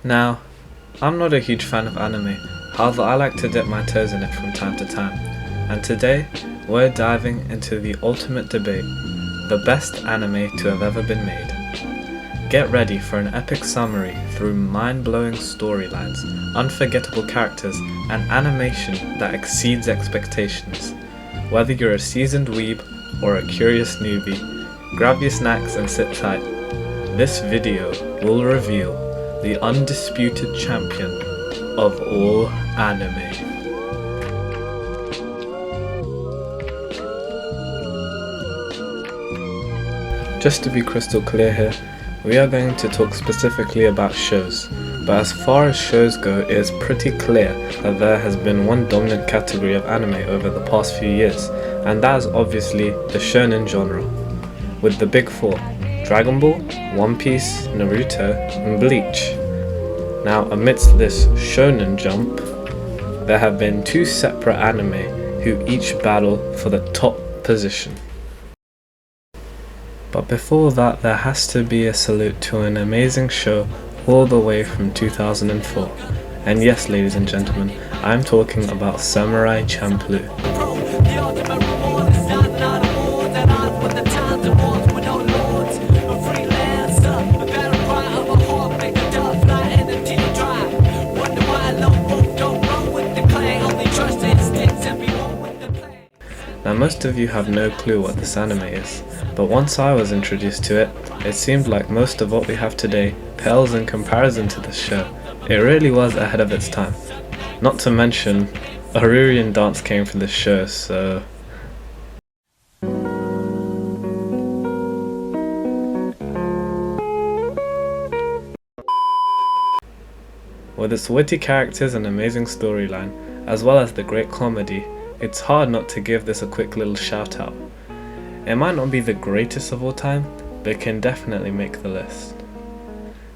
Now, I'm not a huge fan of anime, however I like to dip my toes in it from time to time, and today we're diving into the ultimate debate, the best anime to have ever been made. Get ready for an epic summary through mind-blowing storylines, unforgettable characters, and animation that exceeds expectations. Whether you're a seasoned weeb or a curious newbie, grab your snacks and sit tight. This video will reveal the undisputed champion of all anime. Just to be crystal clear here, we are going to talk specifically about shows, but as far as shows go, it is pretty clear that there has been one dominant category of anime over the past few years, and that is obviously the shonen genre, with the big four: Dragon Ball, One Piece, Naruto, and Bleach. Now, amidst this shonen jump, there have been two separate anime who each battle for the top position. But before that, there has to be a salute to an amazing show all the way from 2004. And yes, ladies and gentlemen, I'm talking about Samurai Champloo. Now, most of you have no clue what this anime is, but once I was introduced to it, it seemed like most of what we have today pales in comparison to this show. It really was ahead of its time. Not to mention, a Arurian dance came from this show, so... With its witty characters and amazing storyline, as well as the great comedy, it's hard not to give this a quick little shout out. It might not be the greatest of all time, but it can definitely make the list.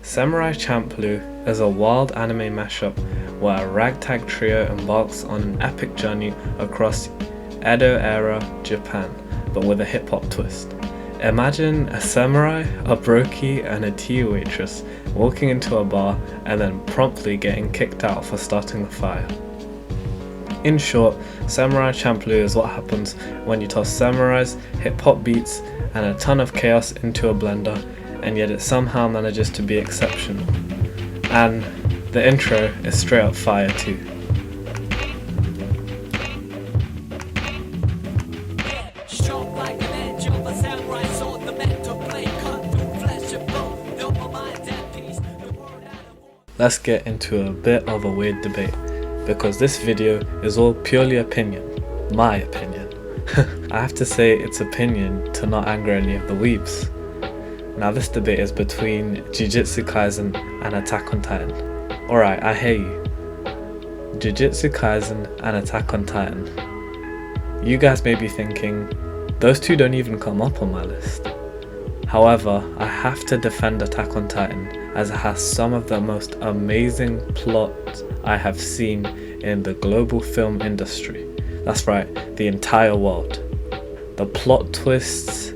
Samurai Champloo is a wild anime mashup where a ragtag trio embarks on an epic journey across Edo-era Japan, but with a hip-hop twist. Imagine a samurai, a brokey, and a tea waitress walking into a bar and then promptly getting kicked out for starting the fire. In short, Samurai Champloo is what happens when you toss samurais, hip-hop beats, and a ton of chaos into a blender, and yet it somehow manages to be exceptional. And the intro is straight up fire too. Let's get into a bit of a weird debate, because this video is all purely opinion, my opinion. I have to say it's opinion to not anger any of the weebs. Now this debate is between Jujutsu Kaisen and Attack on Titan. Alright, I hear you. Jujutsu Kaisen and Attack on Titan. You guys may be thinking, those two don't even come up on my list. However, I have to defend Attack on Titan as it has some of the most amazing plot I have seen in the global film industry. That's right, the entire world. The plot twists,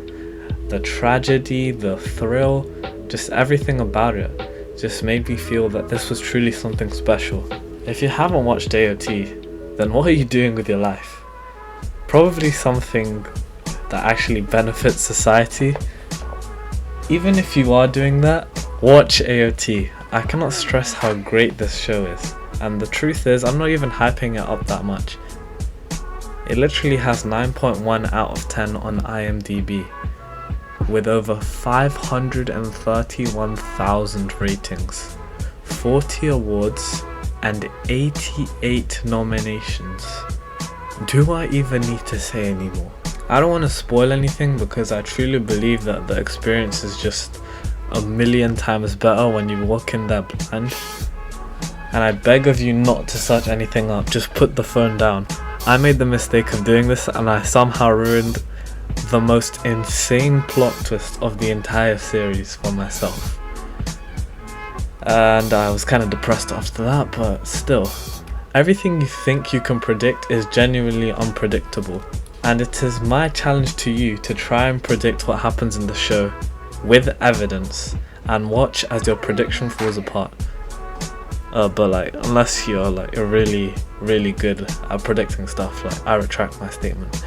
the tragedy, the thrill, just everything about it just made me feel that this was truly something special. If you haven't watched AOT, then what are you doing with your life? Probably something that actually benefits society. Even if you are doing that, watch AOT. I cannot stress how great this show is. And the truth is, I'm not even hyping it up that much. It literally has 9.1 out of 10 on IMDb, with over 531,000 ratings, 40 awards, and 88 nominations. Do I even need to say any more? I don't want to spoil anything because I truly believe that the experience is just a million times better when you walk in there blind. And I beg of you not to search anything up, just put the phone down. I made the mistake of doing this and I somehow ruined the most insane plot twist of the entire series for myself. And I was kind of depressed after that, but still. Everything you think you can predict is genuinely unpredictable. And it is my challenge to you to try and predict what happens in the show with evidence and watch as your prediction falls apart. But like, unless you're like really, really good at predicting stuff, like, I retract my statement.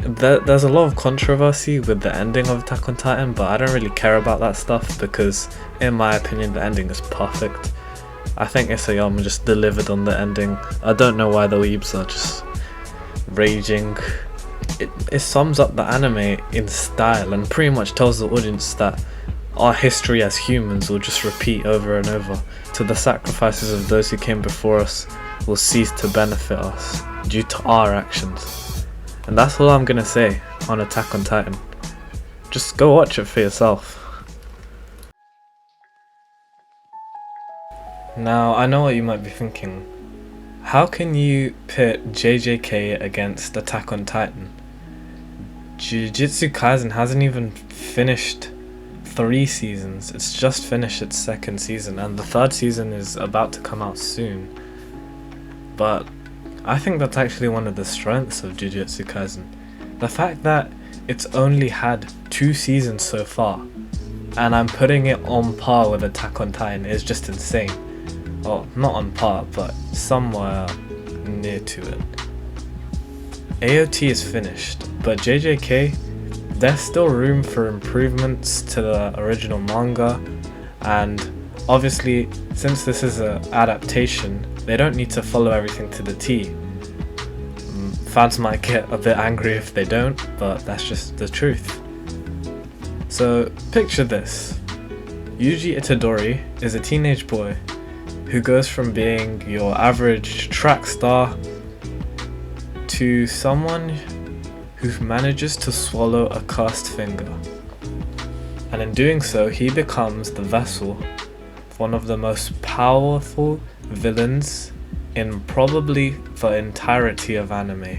There's a lot of controversy with the ending of Attack on Titan, but I don't really care about that stuff because, in my opinion, the ending is perfect. I think Isayama just delivered on the ending. I don't know why the weebs are just raging. It sums up the anime in style and pretty much tells the audience that our history as humans will just repeat over and over till the sacrifices of those who came before us will cease to benefit us due to our actions. And that's all I'm gonna say on Attack on Titan. Just go watch it for yourself. Now, I know what you might be thinking. How can you pit JJK against Attack on Titan? Jujutsu Kaisen hasn't even finished 3 seasons. It's just finished its 2nd season, and the 3rd season is about to come out soon. But I think that's actually one of the strengths of Jujutsu Kaisen. The fact that it's only had 2 seasons so far, and I'm putting it on par with Attack on Titan, is just insane. Well, not on par, but somewhere near to it. AOT is finished, but JJK, there's still room for improvements to the original manga, and obviously, since this is an adaptation, they don't need to follow everything to the T. Fans might get a bit angry if they don't, but that's just the truth. So, picture this. Yuji Itadori is a teenage boy who goes from being your average track star to someone who manages to swallow a cursed finger. And in doing so, he becomes the vessel of one of the most powerful villains in probably the entirety of anime,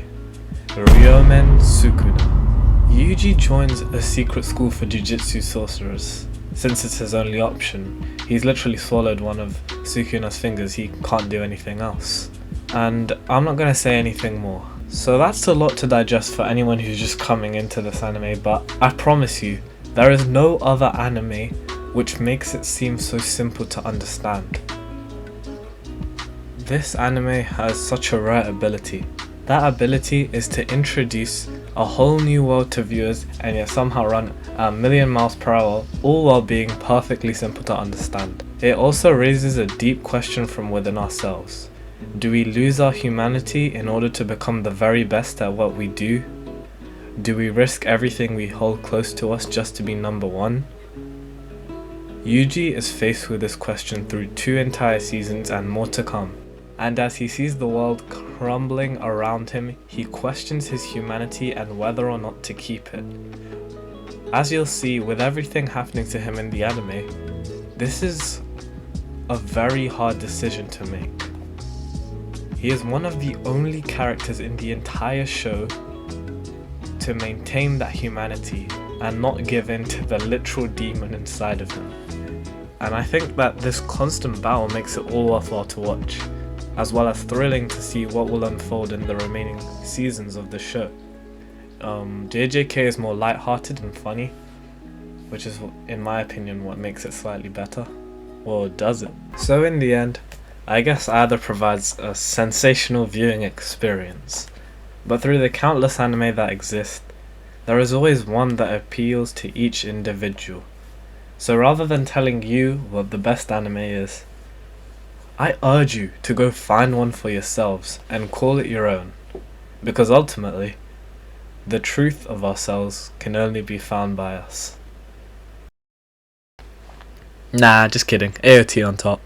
Ryomen Sukuna. Yuji joins a secret school for Jujutsu sorcerers. Since it's his only option, he's literally swallowed one of Sukuna's fingers. He can't do anything else. And I'm not gonna say anything more. So that's a lot to digest for anyone who's just coming into this anime, but I promise you, there is no other anime which makes it seem so simple to understand. This anime has such a rare ability. That ability is to introduce a whole new world to viewers and yet somehow run a million miles per hour, all while being perfectly simple to understand. It also raises a deep question from within ourselves. Do we lose our humanity in order to become the very best at what we do? Do we risk everything we hold close to us just to be number one? Yuji is faced with this question through 2 entire seasons and more to come. And as he sees the world crumbling around him, he questions his humanity and whether or not to keep it. As you'll see with everything happening to him in the anime, this is a very hard decision to make. He is one of the only characters in the entire show to maintain that humanity and not give in to the literal demon inside of him. And I think that this constant battle makes it all worthwhile to watch, as well as thrilling to see what will unfold in the remaining seasons of the show. JJK is more light-hearted and funny, which is, in my opinion, what makes it slightly better. Or does it? So in the end, I guess either provides a sensational viewing experience, but through the countless anime that exist, there is always one that appeals to each individual. So rather than telling you what the best anime is, I urge you to go find one for yourselves and call it your own, because ultimately, the truth of ourselves can only be found by us. Nah, just kidding. AOT on top.